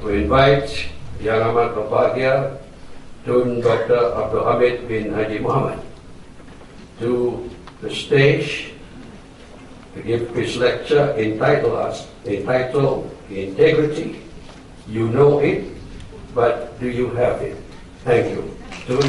to invite Yang Amat Berbahagia Tun Dr. Abdul Hamid bin Haji Muhammad to the stage to give his lecture entitled Integrity. You know it, but do you have it? Thank you. Tun,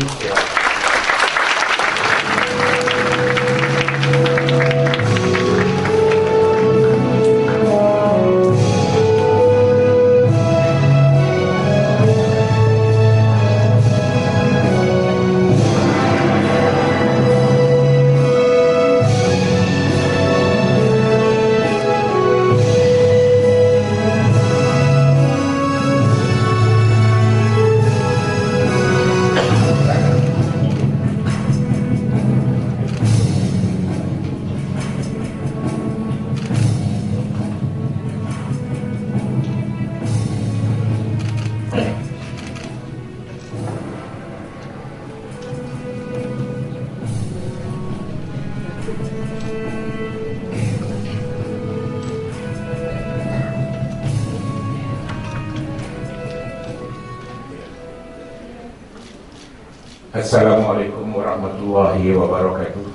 Assalamualaikum warahmatullahi wabarakatuh.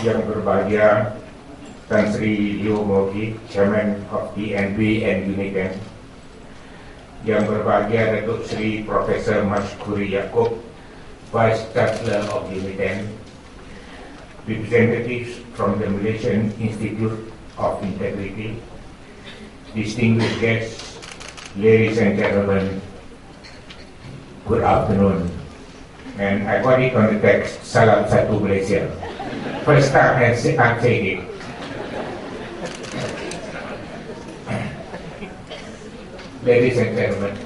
Yang berbahagia Tan Sri Leo Mogi, Chairman of DNB and UNITEN. Yang berbahagia Datuk Sri Profesor Mashkuri Yaakob, Vice Chancellor of UNITEN. Representatives from the Malaysian Institute of Integrity. Distinguished guests, ladies and gentlemen, good afternoon. And I got it on the text, Salam Satu Malaysia. First time I'm saying it. Ladies and gentlemen,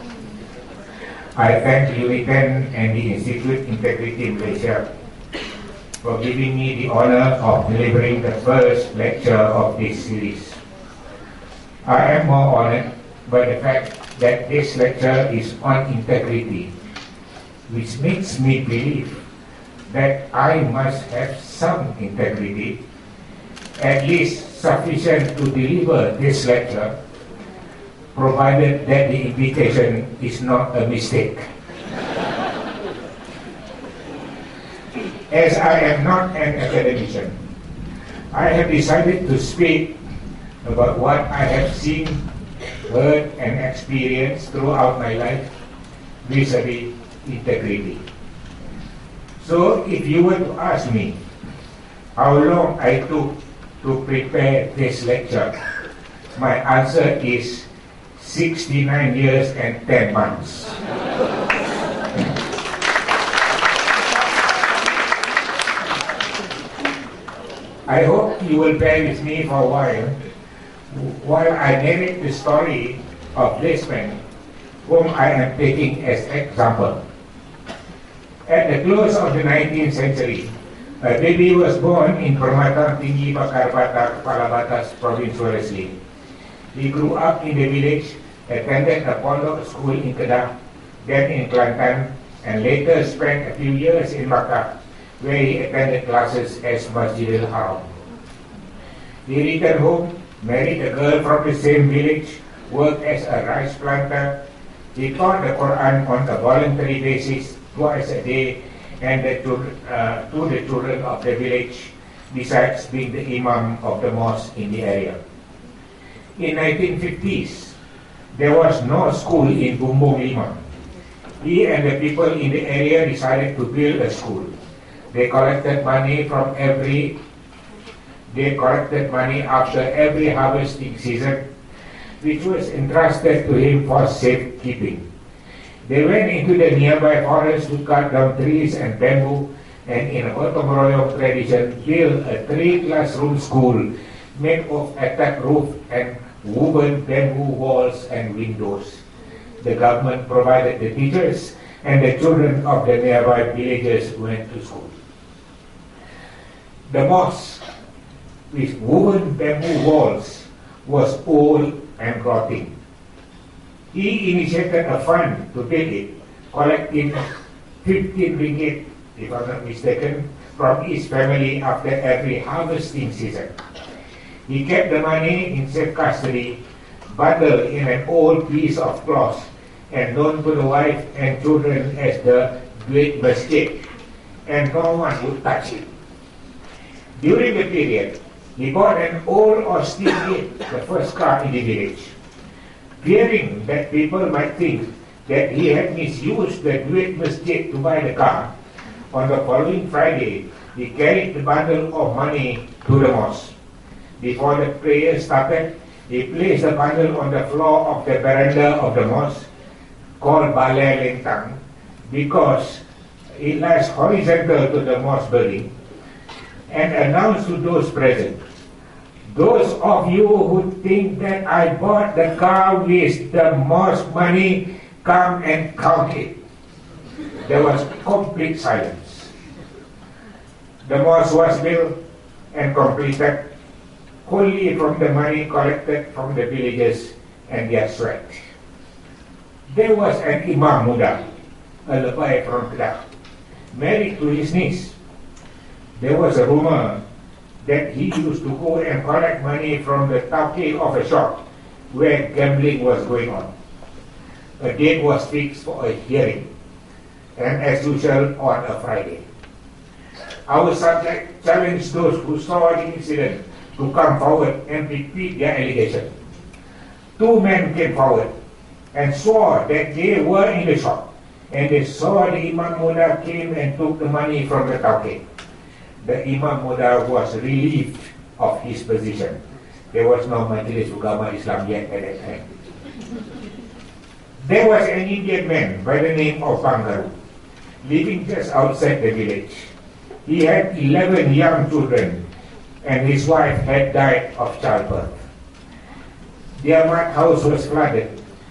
I thank UNITEN and the Institute Integrity Malaysia for giving me the honor of delivering the first lecture of this series. I am more honored by the fact that this lecture is on integrity, which makes me believe that I must have some integrity, at least sufficient to deliver this lecture, provided that the invitation is not a mistake. As I am not an academician, I have decided to speak about what I have seen, heard and experienced throughout my life vis-a-vis integrity. So if you were to ask me how long I took to prepare this lecture, my answer is 69 years and 10 months. I hope you will bear with me for a while I narrate the story of this man whom I am taking as example. At the close of the 19th century, a baby was born in Permatang Tinggi Bakar Batak, Kepala Batas, Province Sulawesi. He grew up in the village, attended a pondok school in Kedah, then in Kelantan, and later spent a few years in Makkah, where he attended classes as Masjidil Haram. He returned home, married a girl from the same village, worked as a rice planter. He taught the Quran on a voluntary basis twice a day and to the children of the village, besides being the imam of the mosque in the area. In 1950s, there was no school in Bumbung Lima. He and the people in the area decided to build a school. They collected money after every harvesting season, which was entrusted to him for safekeeping. They went into the nearby forest to cut down trees and bamboo, and in a gotong royong tradition, built a 3-classroom school made of atap roof and woven bamboo walls and windows. The government provided the teachers, and the children of the nearby villages went to school. The mosque, with woven bamboo walls, was old and rotting. He initiated a fund to build it, collecting 15 ringgit, if I'm not mistaken, from his family after every harvesting season. He kept the money in safe custody bundled in an old piece of cloth and known to the wife and children as the Great Masjid, and no one would touch it. During the period, he bought an old Austin Gate, the first car in the village. Fearing that people might think that he had misused the Great Masjid to buy the car, on the following Friday, he carried the bundle of money to the mosque. Before the prayer started, he placed the bundle on the floor of the veranda of the mosque, called Balai Lentang, because it lies horizontal to the mosque building, and announced to those present, "Those of you who think that I bought the car with the mosque money, come and count it." There was complete silence. The mosque was built and completed wholly from the money collected from the villagers and their sweat. There was an Imam Muda, a Lepai from Kedah, married to his niece. There was a rumor that he used to go and collect money from the tauke of a shop where gambling was going on. A date was fixed for a hearing, and as usual on a Friday. Our subject challenged those who saw the incident to come forward and repeat their allegation. Two men came forward and swore that they were in the shop, and they saw the Imam Muda came and took the money from the tauke. The Imam Muda was relieved of his position. There was no Majlis Ugama Islam yet at that time. There was an Indian man by the name of Bangaru, living just outside the village. He had 11 young children, and his wife had died of childbirth. Their mud house was flooded.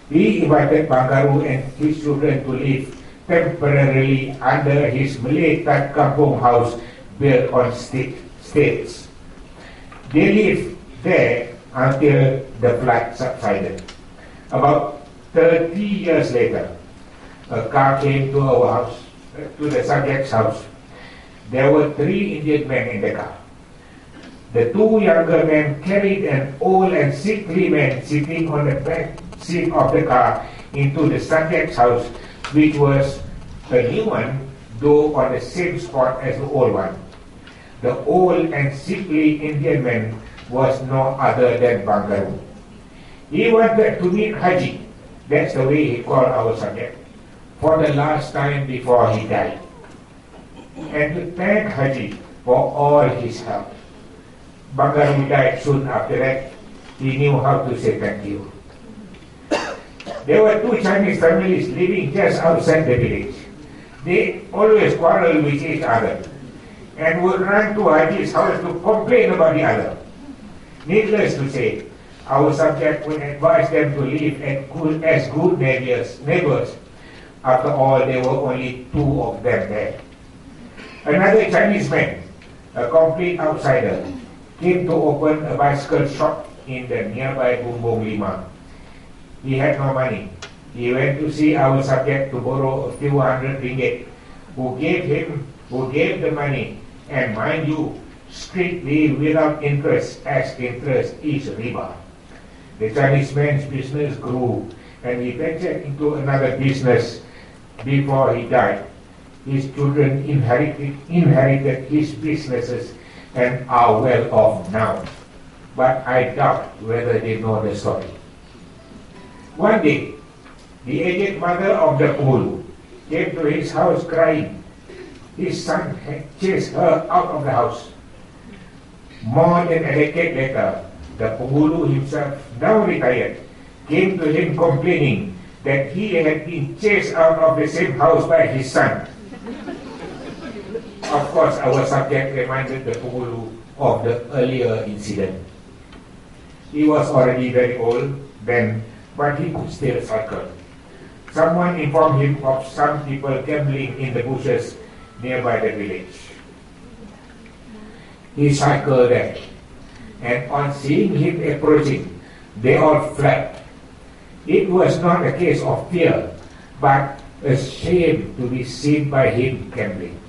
He invited Bangaru and his children to live temporarily under his Malay Tat Kampung house built on stilts. They lived there until the flood subsided. About 30 years later, a car came to our house, to the subject's house. There were 3 Indian men in the car. The 2 younger men carried an old and sickly man sitting on the back seat of the car into the subject's house, which was a new one, though on the same spot as the old one. The old and sickly Indian man was no other than Bangaru. He wanted to meet Haji, that's the way he called our subject, for the last time before he died, and to thank Haji for all his help. Bangaru died soon after that. He knew how to say thank you. There were 2 Chinese families living just outside the village. They always quarreled with each other and would run to Haji's house to complain about the other. Needless to say, our subject would advise them to live as good neighbors. After all, there were only 2 of them there. Another Chinese man, a complete outsider, came to open a bicycle shop in the nearby Bumbung Lima. He had no money. He went to see our subject to borrow a few hundred ringgit, who gave the money, and mind you, strictly without interest, as interest is riba. The Chinese man's business grew, and he ventured into another business before he died. His children inherited his businesses and are well off now, but I doubt whether they know the story. One day, the aged mother of the Pulu came to his house crying. His son had chased her out of the house. More than a decade later, the Pulu himself, now retired, came to him complaining that he had been chased out of the same house by his son. Of course, our subject reminded the Pulu of the earlier incident. He was already very old then, but he could still cycle. Someone informed him of some people gambling in the bushes nearby the village. He cycled there, and on seeing him approaching, they all fled. It was not a case of fear, but a shame to be seen by him gambling.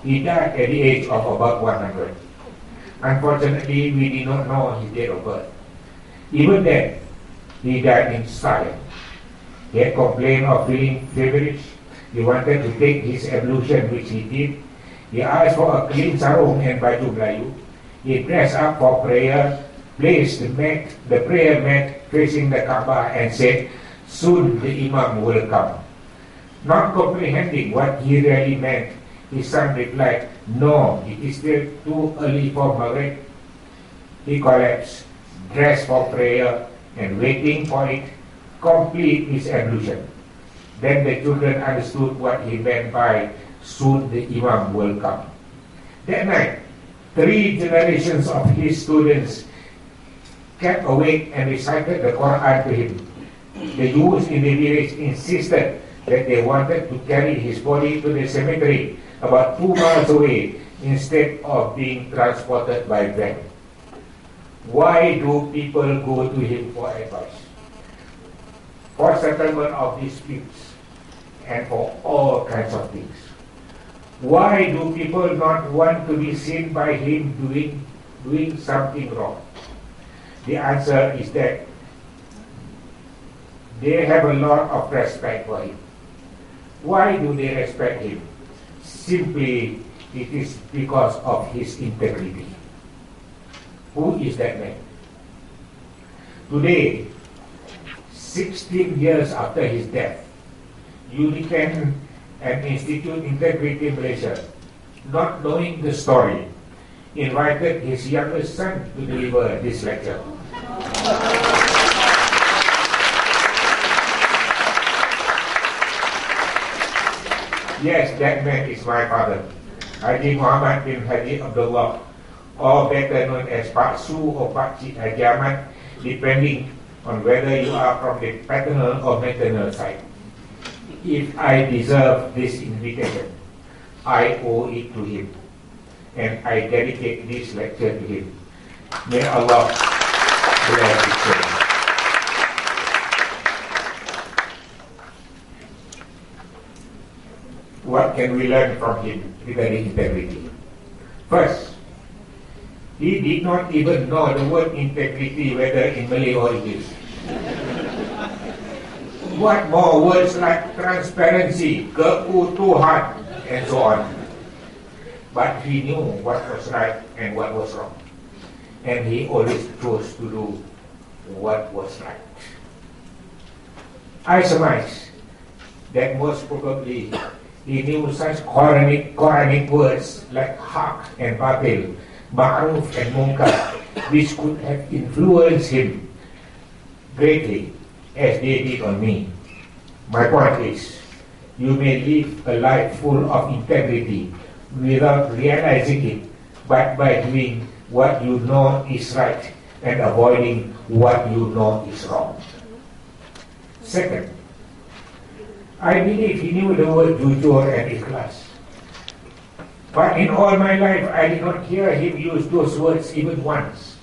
He died at the age of about 100. Unfortunately, we did not know his date of birth. Even then, he died in silence. He had complained of feeling feverish. He wanted to take his ablution, which he did. He asked for a clean sarung and baju Melayu. He dressed up for prayer, placed the prayer mat facing the Kaaba and said, "Soon the Imam will come." Not comprehending what he really meant, his son replied, "No, it is still too early for Maghrib." He collapsed, dressed for prayer, and waiting for it, complete his ablution. Then the children understood what he meant by "soon the Imam will come." That night, 3 generations of his students kept awake and recited the Quran to him. The Jews in the village insisted that they wanted to carry his body to the cemetery about 2 miles away instead of being transported by van. Why do people go to him for advice? For settlement of disputes and for all kinds of things. Why do people not want to be seen by him doing something wrong? The answer is that they have a lot of respect for him. Why do they respect him? Simply, it is because of his integrity. Who is that man? Today, 16 years after his death, UNICAN and Institute Integrity Malaysia, not knowing the story, invited his youngest son to deliver this lecture. Yes, that man is my father, Haji Muhammad bin Haji Abdullah, or better known as Pak Su or Pak Cik Haji Ahmad, depending on whether you are from the paternal or maternal side. If I deserve this invitation, I owe it to him, and I dedicate this lecture to him. May Allah bless his soul. What can we learn from him regarding integrity? First, he did not even know the word integrity, whether in Malay or English. What more words like transparency, keutuhan, and so on. But he knew what was right and what was wrong. And he always chose to do what was right. I surmise that most probably he knew such Quranic words like haq and batil, ma'ruf and munkar, which could have influenced him greatly as they did on me. My point is, you may live a life full of integrity without realizing it, but by doing what you know is right and avoiding what you know is wrong. Second, I believe he knew the word jujur and ikhlas. But in all my life, I did not hear him use those words even once.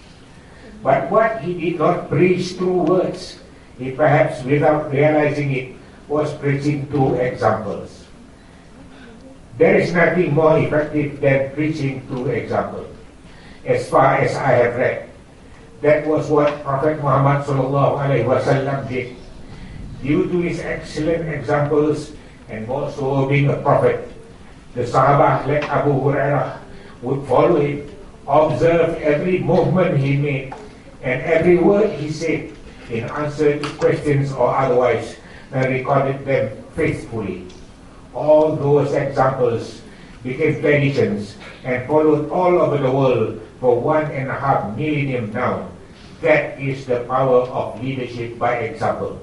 But what he did not preach through words, he perhaps without realizing it was preaching through examples. There is nothing more effective than preaching through example. As far as I have read, that was what Prophet Muhammad SAW did. Due to his excellent examples and also being a prophet, the Sahabah like Abu Hurairah would follow him, observe every movement he made and every word he said in answer to questions or otherwise, and recorded them faithfully. All those examples became traditions and followed all over the world for 1.5 millennium now. That is the power of leadership by example.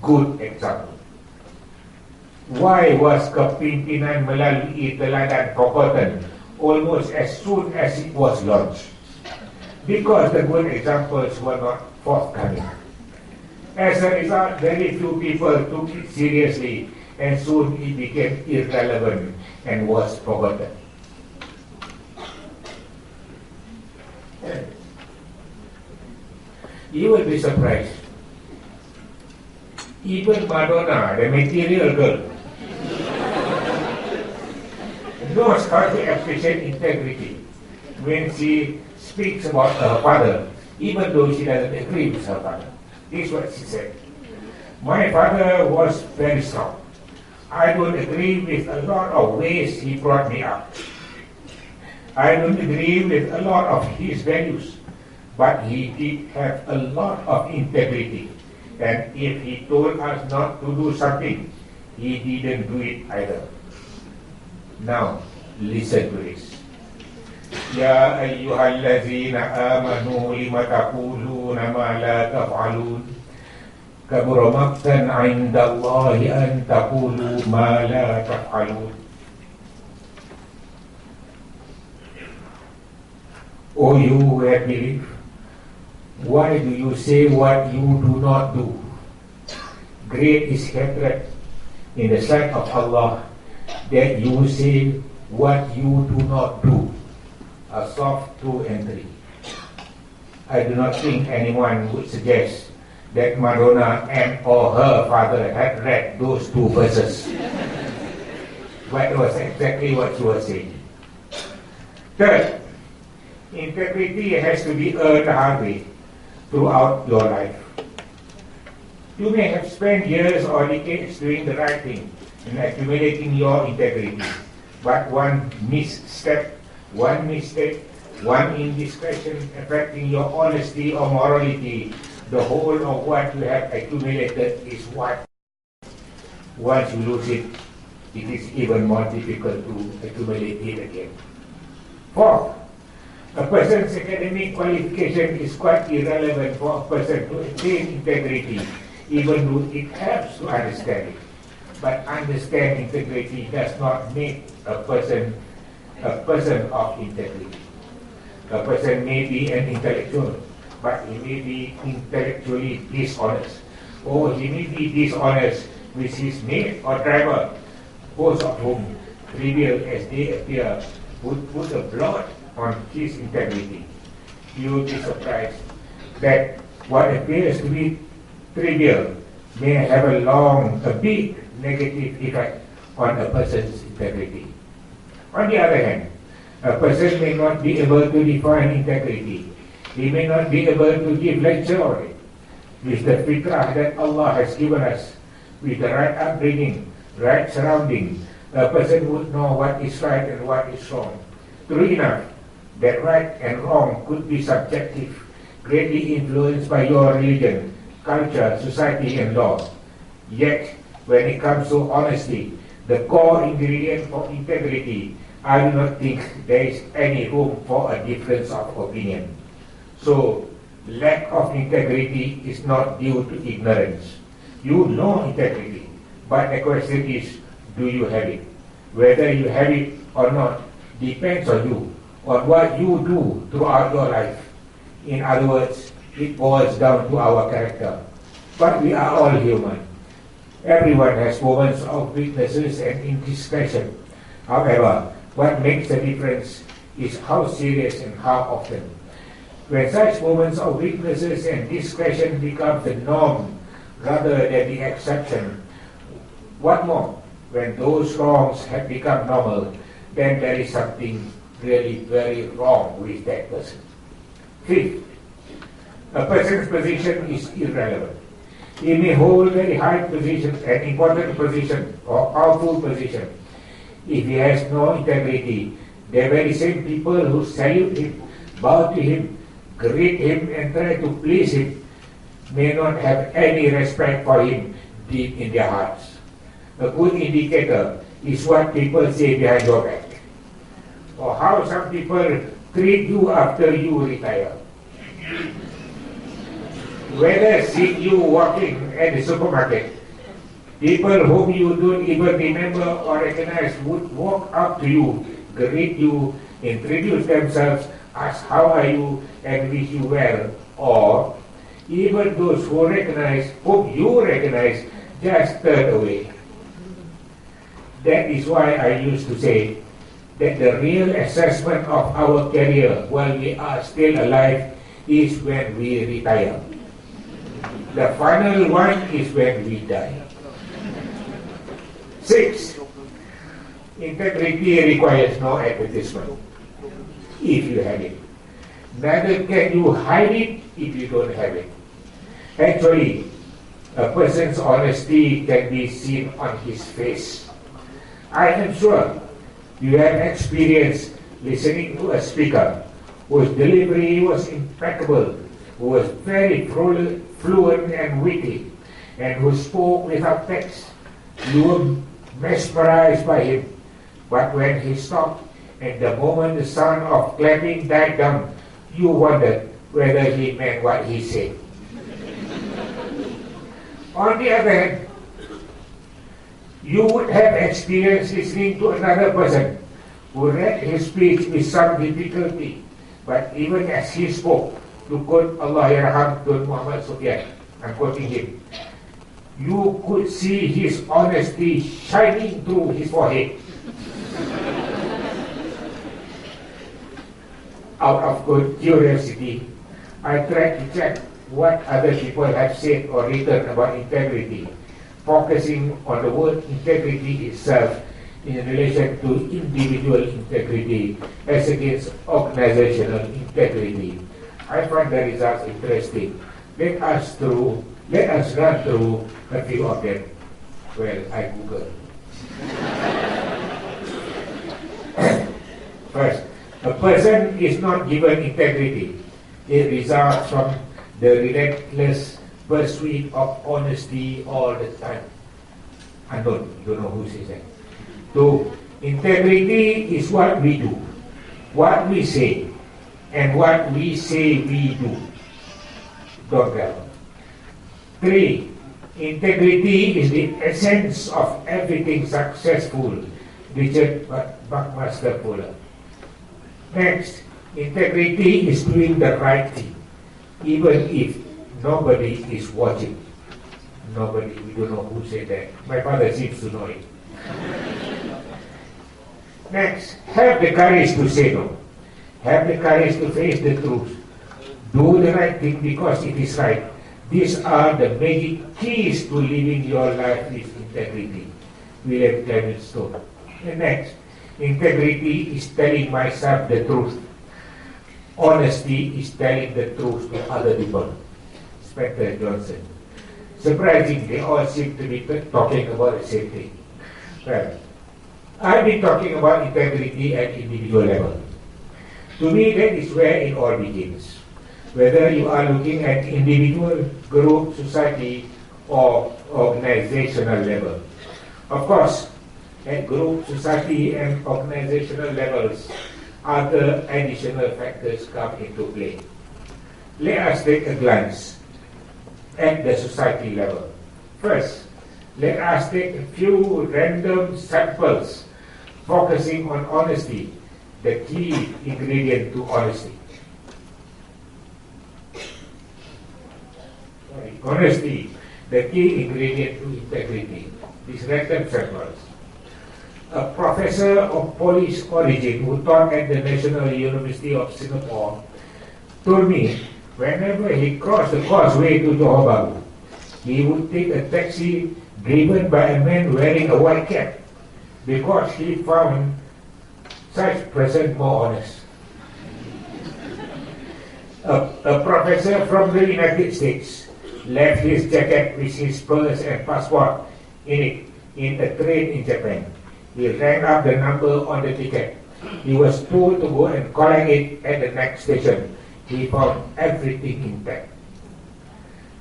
Good example. Why was kepimpinan melalui teladan forgotten almost as soon as it was launched? Because the good examples were not forthcoming. As a result, very few people took it seriously, and soon it became irrelevant and was forgotten. You will be surprised. Even Madonna, the material girl, knows how to appreciate integrity when she speaks about her father, even though she doesn't agree with her father. This is what she said. My father was very strong. I don't agree with a lot of ways he brought me up. I don't agree with a lot of his values, but he did have a lot of integrity. And if he told us not to do something, he didn't do it either. Now, listen to this. Ya ayyuhallazina amanu lima taquluna ma la taf'alun kabura maqtan 'inda Allahi an taqulu ma la taf'alun. O you who have believed, why do you say what you do not do? Great is hatred in the sight of Allah that you say what you do not do. A soft 2 and 3. I do not think anyone would suggest that Madonna and or her father had read those 2 verses. But it was exactly what she was saying. Third, integrity has to be earned hard way throughout your life. You may have spent years or decades doing the right thing and accumulating your integrity, but one misstep, one mistake, one indiscretion affecting your honesty or morality, the whole of what you have accumulated is what. Once you lose it, it is even more difficult to accumulate it again. Fourth, a person's academic qualification is quite irrelevant for a person to attain integrity, even though it helps to understand it. But understand integrity does not make a person of integrity. A person may be an intellectual, but he may be intellectually dishonest. Or he may be dishonest with his mate or driver, both of whom, trivial as they appear, would put a blot on his integrity. You will be surprised that what appears to be trivial may have a big negative effect on a person's integrity. On the other hand, a person may not be able to define integrity. He may not be able to give lecture on it. With the fitrah that Allah has given us, with the right upbringing, right surrounding, a person would know what is right and what is wrong. True enough, that right and wrong could be subjective, greatly influenced by your religion, culture, society, and law. Yet, when it comes to honesty, the core ingredient for integrity, I do not think there is any room for a difference of opinion. So, lack of integrity is not due to ignorance. You know integrity, but the question is, do you have it? Whether you have it or not depends on you, on what you do throughout your life. In other words, it boils down to our character. But we are all human. Everyone has moments of weaknesses and indiscretion. However, what makes the difference is how serious and how often. When such moments of weaknesses and discretion become the norm rather than the exception, what more? When those wrongs have become normal, then there is something really very wrong with that person. Fifth, a person's position is irrelevant. He may hold very high position, an important position, or powerful position. If he has no integrity, the very same people who salute him, bow to him, greet him, and try to please him may not have any respect for him deep in their hearts. A good indicator is what people say behind your back, or how some people treat you after you retire. Whether see you walking at the supermarket, people whom you don't even remember or recognize would walk up to you, greet you, introduce themselves, ask how are you, and wish you well. Or even those whom you recognize, just turn away. That is why I used to say that the real assessment of our career while we are still alive is when we retire. The final one is when we die. 6. Integrity requires no advertisement, if you have it. Neither can you hide it if you don't have it. Actually, a person's honesty can be seen on his face. I am sure you have experienced listening to a speaker whose delivery was impeccable, who was very fluent and witty, and who spoke without text. You were mesmerized by him. But when he stopped, and the moment the sound of clapping died down, you wondered whether he meant what he said. On the other hand, you would have experienced listening to another person who read his speech with some difficulty, but even as he spoke, to quote Allahyarham Tun Muhammad Sufyan, I'm quoting him, you could see his honesty shining through his forehead. Out of good curiosity, I tried to check what other people have said or written about integrity, focusing on the word integrity itself in relation to individual integrity as against organizational integrity. I find the results interesting. Let us run through a few of them. Well, I Google. First, a person is not given integrity. It results from the relentless pursuit of honesty all the time. Unknown, you don't know who says that. 2. Integrity is what we do, what we say, and what we say we do. Don't tell. 3. Integrity is the essence of everything successful. Richard Buckmaster Fuller. Next, integrity is doing the right thing, even if nobody is watching. Nobody, we don't know who said that. My father seems to know it. Next, have the courage to say no. Have the courage to face the truth. Do the right thing because it is right. These are the magic keys to living your life with integrity. William Clement Stone. And next, integrity is telling myself the truth. Honesty is telling the truth to other people. Spencer Johnson. Surprisingly, they all seem to be talking about the same thing. Well, I've been talking about integrity at individual level. To me, that is where it all begins. Whether you are looking at individual, group, society, or organizational level. Of course, at group, society, and organizational levels, other additional factors come into play. Let us take a glance at the society level. First, let us take a few random samples focusing on honesty, the key ingredient to honesty. Honesty, the key ingredient to integrity. These random samples. A professor of Polish origin who taught at the National University of Singapore told me whenever he crossed the causeway to Johor Bahru, he would take a taxi driven by a man wearing a white cap because he found such person more honest. A professor from the United States left his jacket with his purse and passport in it in a train in Japan. He rang up the number on the ticket. He was told to go and collect it at the next station. He found everything intact.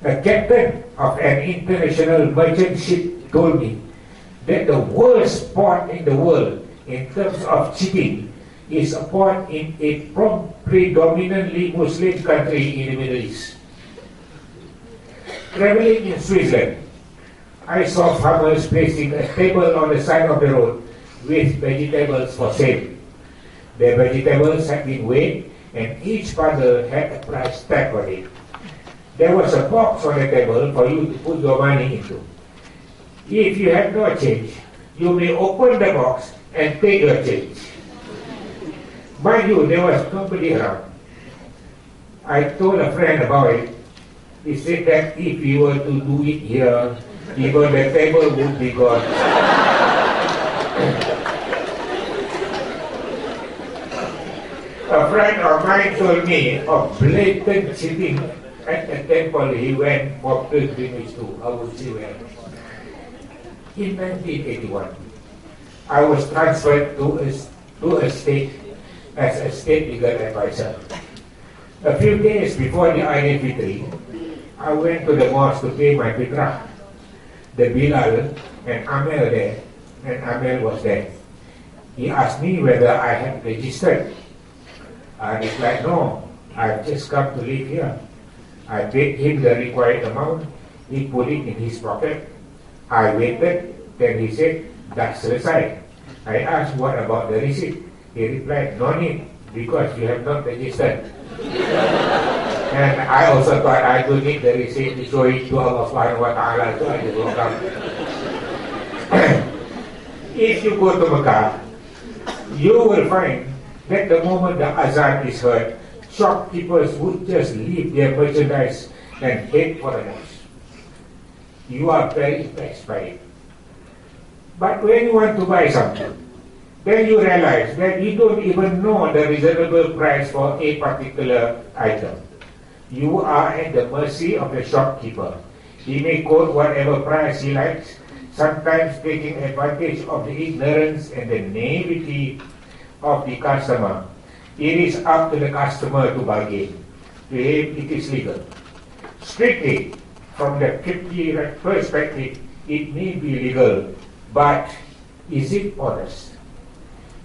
The captain of an international merchant ship told me that the worst port in the world in terms of cheating is a port in a predominantly Muslim country in the Middle East. Traveling in Switzerland, I saw farmers placing a table on the side of the road with vegetables for sale. The vegetables had been weighed and each bundle had a price tag on it. There was a box on the table for you to put your money into. If you have no change, you may open the box and take your change. Mind you, there was nobody around. I told a friend about it. He said that if you were to do it here, even the table would be gone. A friend of mine told me of blatant cheating at the temple he went for pilgrimage to, I would say where. In 1981, I was transferred to a state as a state legal advisor. A few days before the Eid al-Fitr, I went to the mosque to pay my fitrah. The Bilal and Amel there, and Amel was there. He asked me whether I had registered. I replied, no, I've just come to live here. I paid him the required amount. He put it in his pocket. I waited. Then he said, that's selesai. I asked, what about the receipt? He replied, no need, because you have not registered. And I also thought I don't need the receipt to show it to Allah subhanahu wa ta'ala, so I just walk out. If you go to Mecca, you will find that the moment the azan is heard, shopkeepers would just leave their merchandise and head for the mosque. You are very impressed by it. But when you want to buy something, then you realize that you don't even know the reasonable price for a particular item. You are at the mercy of the shopkeeper. He may quote whatever price he likes, sometimes taking advantage of the ignorance and the naivety of the customer. It is up to the customer to bargain. To him, it is legal. Strictly, from the Qibti perspective, it may be legal, but is it honest?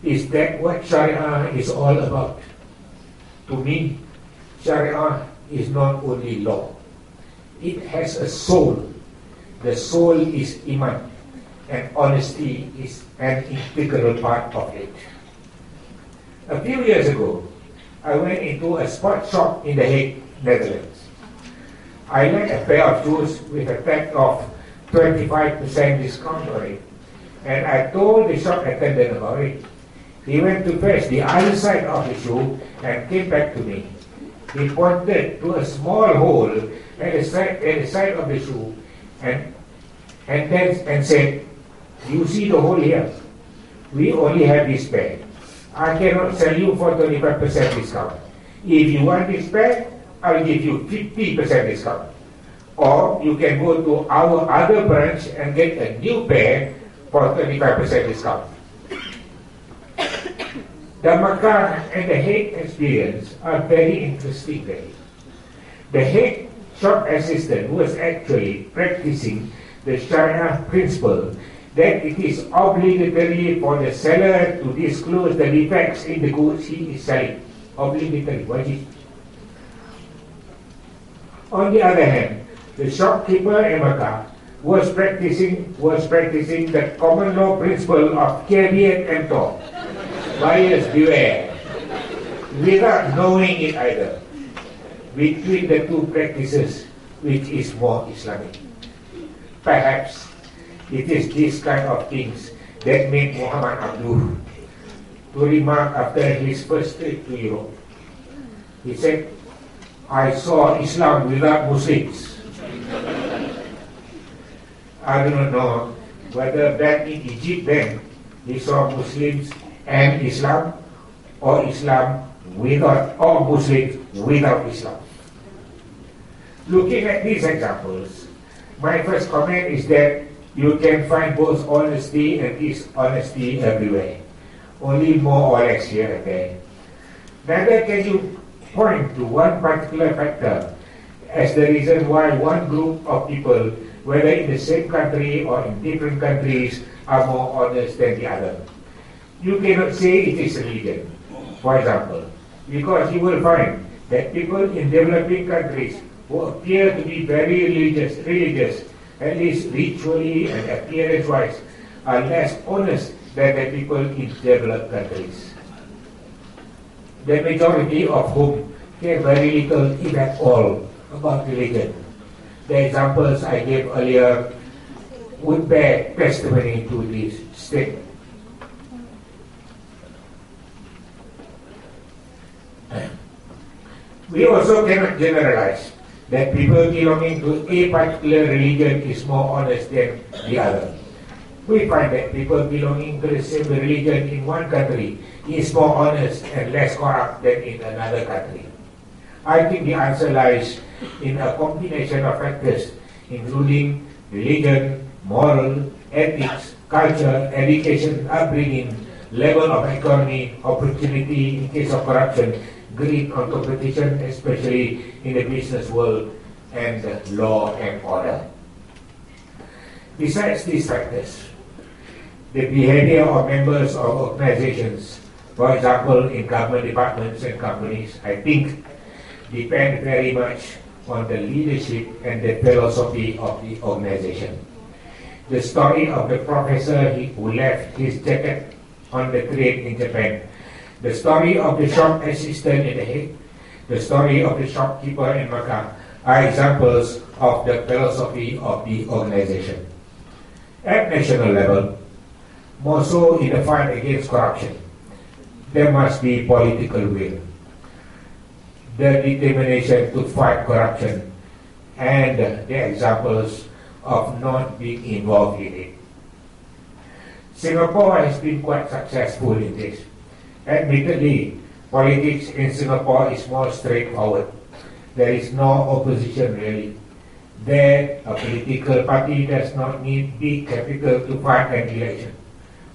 Is that what Sharia is all about? To me, Sharia is not only law. It has a soul. The soul is Iman, and honesty is an integral part of it. A few years ago, I went into a sports shop in The Hague, Netherlands. I liked a pair of shoes with a tag of 25% discount on it, and I told the shop attendant about it. He went to fetch the other side of the shoe and came back to me. He pointed to a small hole at the side of the shoe and said, you see the hole here? We only have this pair. I cannot sell you for 25% discount. If you want this pair, I'll give you 50% discount. Or you can go to our other branch and get a new pair for 25% discount. The Makkah and the Hague experience are very interesting there. The Hague shop assistant was actually practicing the Sharia principle that it is obligatory for the seller to disclose the defects in the goods he is selling. Obligatory, wajib. On the other hand, the shopkeeper in Makkah was practicing the common law principle of caveat emptor, buyers beware, without knowing it either. Between the two practices, which is more Islamic? Perhaps it is this kind of things that made Muhammad Abduh to remark after his first trip to Europe. He said, I saw Islam without Muslims. I do not know whether back in Egypt then he saw Muslims and Islam, or Islam without, or Muslims without Islam. Looking at these examples, my first comment is that you can find both honesty and dishonesty everywhere, only more or less here and there. Neither can you point to one particular factor as the reason why one group of people, whether in the same country or in different countries, are more honest than the other. You cannot say it is religion, for example, because you will find that people in developing countries who appear to be very religious, at least ritually and appearance-wise, are less honest than the people in developed countries, the majority of whom care very little, if at all, about religion. The examples I gave earlier would bear testimony to this statement. We also cannot generalize that people belonging to a particular religion is more honest than the other. We find that people belonging to the same religion in one country is more honest and less corrupt than in another country. I think the answer lies in a combination of factors, including religion, moral, ethics, culture, education, upbringing, level of economy, opportunity in case of corruption, greed on competition, especially in the business world, and law and order. Besides these factors, the behavior of members of organizations, for example, in government departments and companies, I think, depend very much on the leadership and the philosophy of the organization. The story of the professor who left his jacket on the train in Japan, the story of the shop assistant in The Hague, the story of the shopkeeper in Makkah are examples of the philosophy of the organization. At national level, more so in the fight against corruption, there must be political will, the determination to fight corruption, and the examples of not being involved in it. Singapore has been quite successful in this. Admittedly, politics in Singapore is more straightforward. There is no opposition really. There, a political party does not need big capital to fight an election.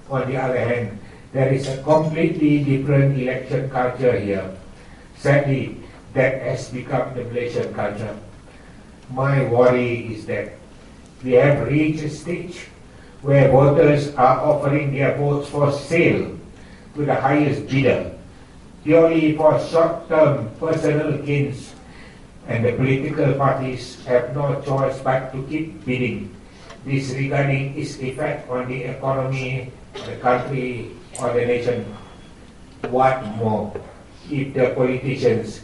On the other hand, there is a completely different election culture here. Sadly, that has become the Malaysian culture. My worry is that we have reached a stage where voters are offering their votes for sale to the highest bidder, purely for short-term personal gains, and the political parties have no choice but to keep bidding, disregarding its effect on the economy, the country, or the nation. What more if the politicians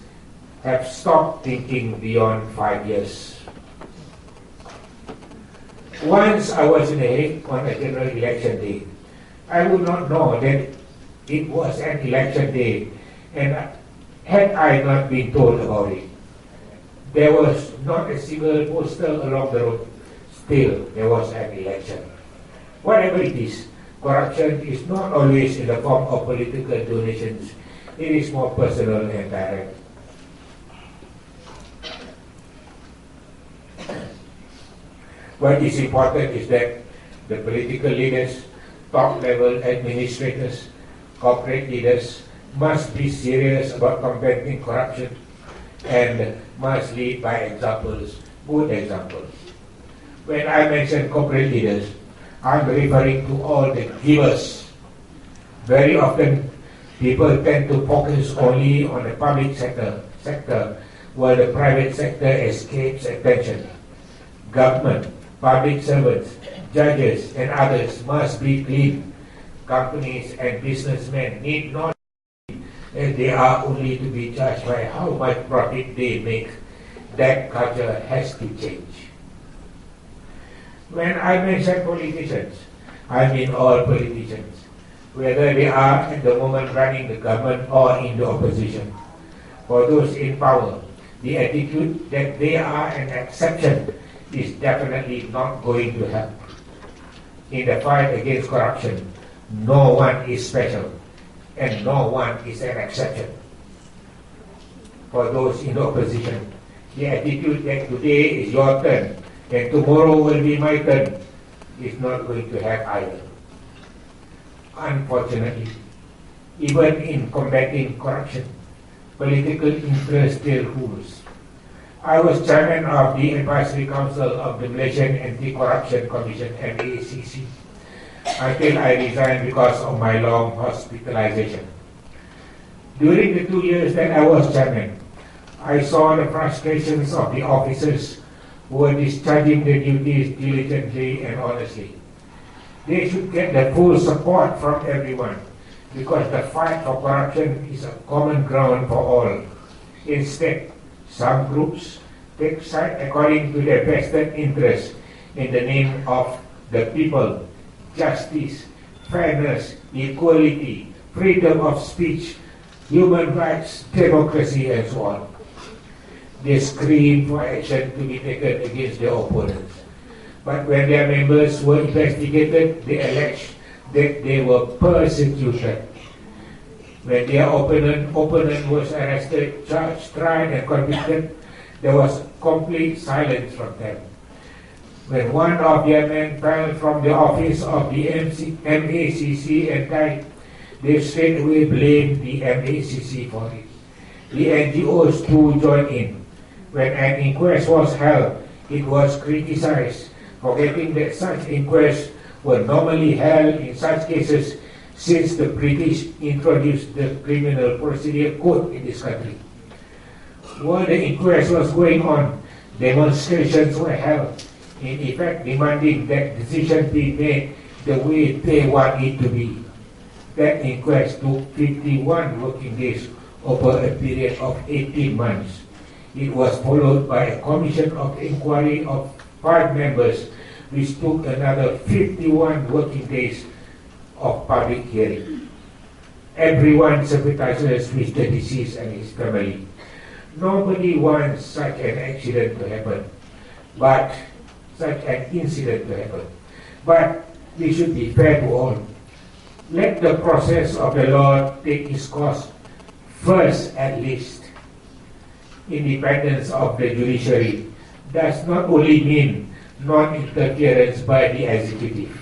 have stopped thinking beyond 5 years? Once I was in The Hague on a general election day. I would not know that it was an election day, and had I not been told about it, there was not a single poster along the road. Still, there was an election. Whatever it is, corruption is not always in the form of political donations. It is more personal and direct. What is important is that the political leaders, top-level administrators, corporate leaders must be serious about combating corruption and must lead by examples, good examples. When I mention corporate leaders, I'm referring to all the givers. Very often, people tend to focus only on the public sector while the private sector escapes attention. Government, public servants, judges, and others must be clean. Companies and businessmen need not, and they are only to be judged by how much profit they make. That culture has to change. When I mention politicians, I mean all politicians, whether they are at the moment running the government or in the opposition. For those in power, the attitude that they are an exception is definitely not going to help. In the fight against corruption, no one is special, and no one is an exception. For those in the opposition, the attitude that today is your turn and tomorrow will be my turn is not going to help either. Unfortunately, even in combating corruption, political interest still rules. I was chairman of the Advisory Council of the Malaysian Anti-Corruption Commission, MACC, until I resigned because of my long hospitalization. During the 2 years that I was chairman, I saw the frustrations of the officers who were discharging their duties diligently and honestly. They should get the full support from everyone, because the fight for corruption is a common ground for all. Instead, some groups take side according to their vested interests in the name of the people, justice, fairness, equality, freedom of speech, human rights, democracy, and so on. They scream for action to be taken against their opponents. But when their members were investigated, they alleged that they were persecuted. When their opponent was arrested, charged, tried, and convicted, There was complete silence from them. When one of their men fell from the office of the MACC and died, they straight away blamed the MACC for it. The NGOs too joined in. When an inquest was held, it was criticized, forgetting that such inquests were normally held in such cases since the British introduced the Criminal Procedure Code in this country. While the inquest was going on, demonstrations were held, in effect demanding that decisions be made the way they want it to be. That inquest took 51 working days over a period of 18 months. It was followed by a commission of inquiry of 5 members, which took another 51 working days of public hearing. Everyone sympathizes with the deceased and his family. Nobody wants such an accident to happen, but such an incident to happen. But we should be fair to all. Let the process of the law take its course first, at least. Independence of the judiciary does not only mean non-interference by the executive.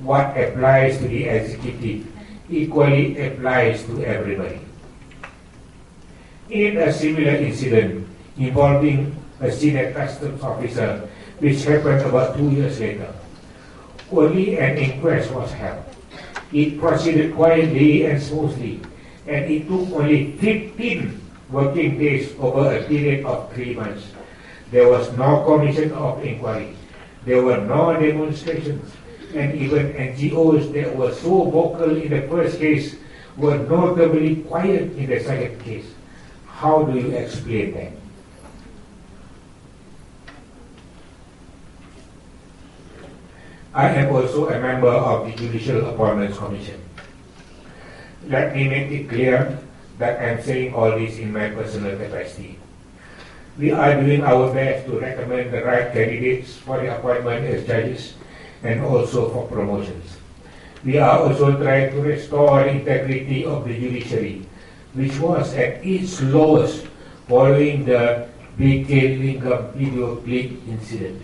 What applies to the executive equally applies to everybody. In a similar incident involving a senior customs officer, which happened about 2 years later, only an inquest was held. It proceeded quietly and smoothly, and it took only 15 working days over a period of 3 months. There was no commission of inquiry. There were no demonstrations, and even NGOs that were so vocal in the first case were notably quiet in the second case. How do you explain that? I am also a member of the Judicial Appointments Commission. Let me make it clear that I am saying all this in my personal capacity. We are doing our best to recommend the right candidates for the appointment as judges and also for promotions. We are also trying to restore the integrity of the judiciary, which was at its lowest following the BK Lingam video clip incident.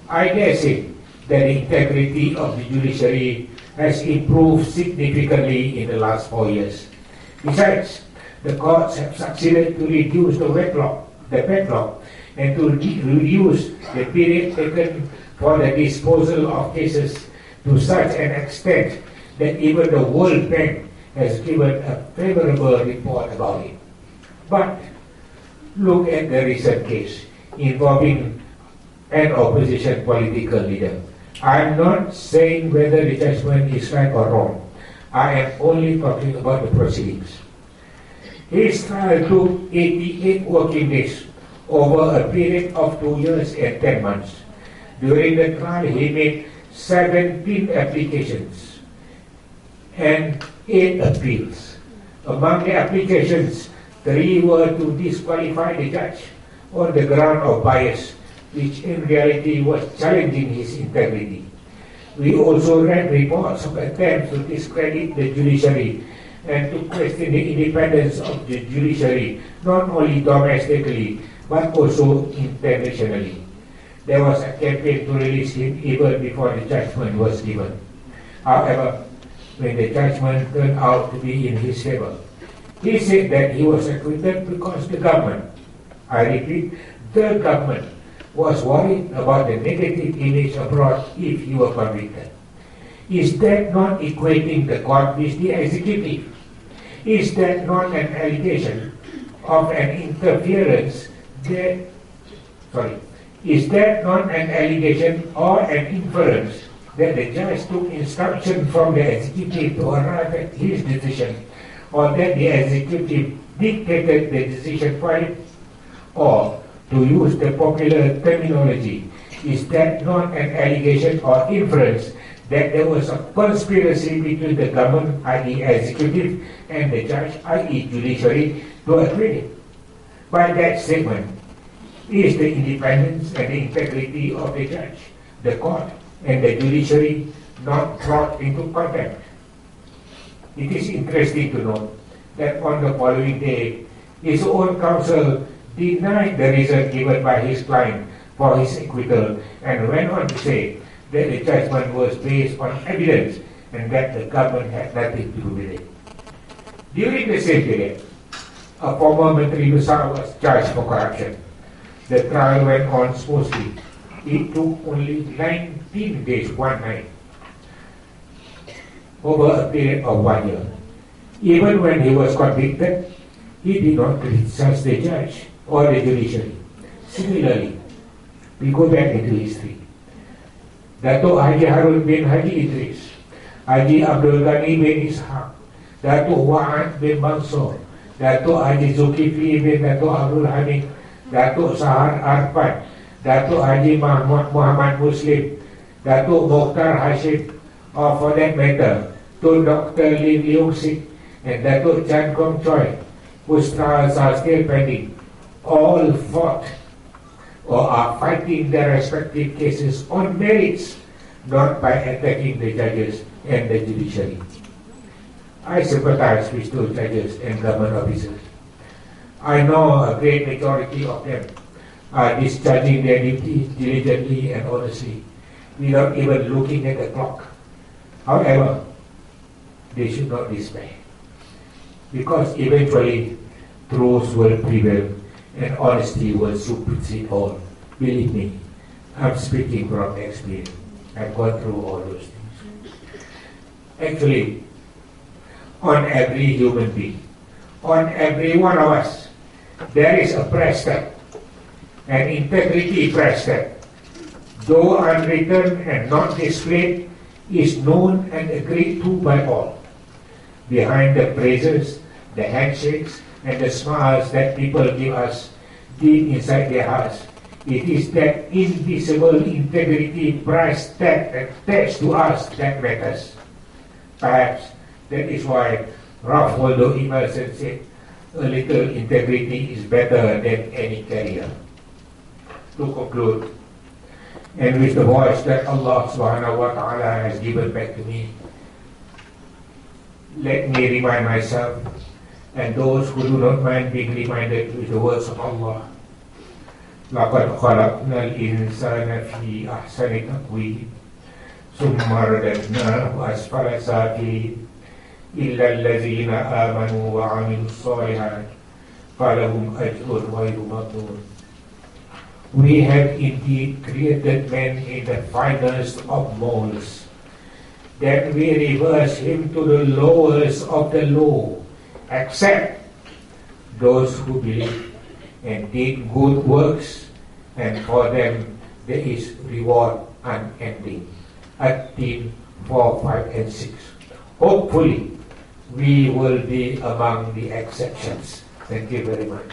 I dare say that the integrity of the judiciary has improved significantly in the last 4 years. Besides, the courts have succeeded to reduce the backlog, and to reduce the period taken for the disposal of cases to such an extent that even the World Bank has given a favorable report about it. But look at the recent case involving an opposition political leader. I am not saying whether the judgment is right or wrong. I am only talking about the proceedings. His trial took 88 working days over a period of 2 years and 10 months. During the trial, he made 17 applications and 8 appeals. Among the applications, 3 were to disqualify the judge on the ground of bias, which in reality was challenging his integrity. We also read reports of attempts to discredit the judiciary and to question the independence of the judiciary, not only domestically, but also internationally. There was a campaign to release him even before the judgment was given. However, when the judgment turned out to be in his favor, he said that he was acquitted because the government, I repeat, the government, was worried about the negative image abroad if he were convicted. Is that not equating the court with the executive? Is that not an allegation of an interference that, is that not an allegation or an inference that the judge took instruction from the executive to arrive at his decision, or that the executive dictated the decision for him? Or, to use the popular terminology, is that not an allegation or inference that there was a conspiracy between the government, i.e. executive, and the judge, i.e. judiciary, to acquit him? By that statement, is the independence and the integrity of the judge, the court, and the judiciary not brought into contempt? It is interesting to note that on the following day, his own counsel denied the reason given by his client for his acquittal and went on to say that the judgment was based on evidence and that the government had nothing to do with it. During the same period, a former Menteri Besar was charged for corruption. The trial went on smoothly. It took only 19 days, one night, over a period of 1 year. Even when he was convicted, he did not criticize the judge or the judiciary. Similarly, we go back into history. Dato' Haji Harun bin Haji Idris, Haji Abdul Ghani bin Ishaq, Dato' Wa'ad bin Mansur, Dato' Haji Zulkifli bin Dato' Abdul Hamid, Dato' Sahar Arfan, Dato' Haji Muhammad Muslim, Dato' Mokhtar Hashim, or for that matter, to Dr. Lim Leong Sik and Dato' Chan Kong Choi, whose trials are still pending, all fought or are fighting their respective cases on merits, not by attacking the judges and the judiciary. I sympathize with those judges and government officers. I know a great majority of them are discharging their duties diligently and honestly, without even looking at the clock. However, they should not despair, because eventually truth will prevail and honesty will supersede all. Believe me, I'm speaking from experience. I've gone through all those things. Actually, on every human being, on every one of us, there is a price tag, an integrity price tag. Though unwritten and not displayed, is known and agreed to by all. Behind the praises, the handshakes, and the smiles that people give us deep inside their hearts, it is that invisible integrity price tag attached to us that matters. Perhaps that is why Ralph Waldo Emerson said, a little integrity is better than any career. To conclude, and with the voice that Allah subhanahu wa ta'ala has given back to me, let me remind myself and those who do not mind being reminded with the words of Allah. لَقَدْ خَلَقْنَا الْإِنسَانَ فِي أَحْسَنِ تَقْوِيمٍ ثُمَّ رَدَدْنَاهُ أَسْفَلَ سَافِلِينَ إِلَّا الَّذِينَ آمَنُوا وَعَمِلُوا الصَّالِحَاتِ فَلَهُمْ أَجْرٌ غَيْرُ مَمْنُونٍ. We have indeed created man in the finest of molds. Then we reverse him to the lowest of the low, except those who believe and did good works, and for them there is reward unending. At-Tin 4, 5, and 6. Hopefully, we will be among the exceptions. Thank you very much.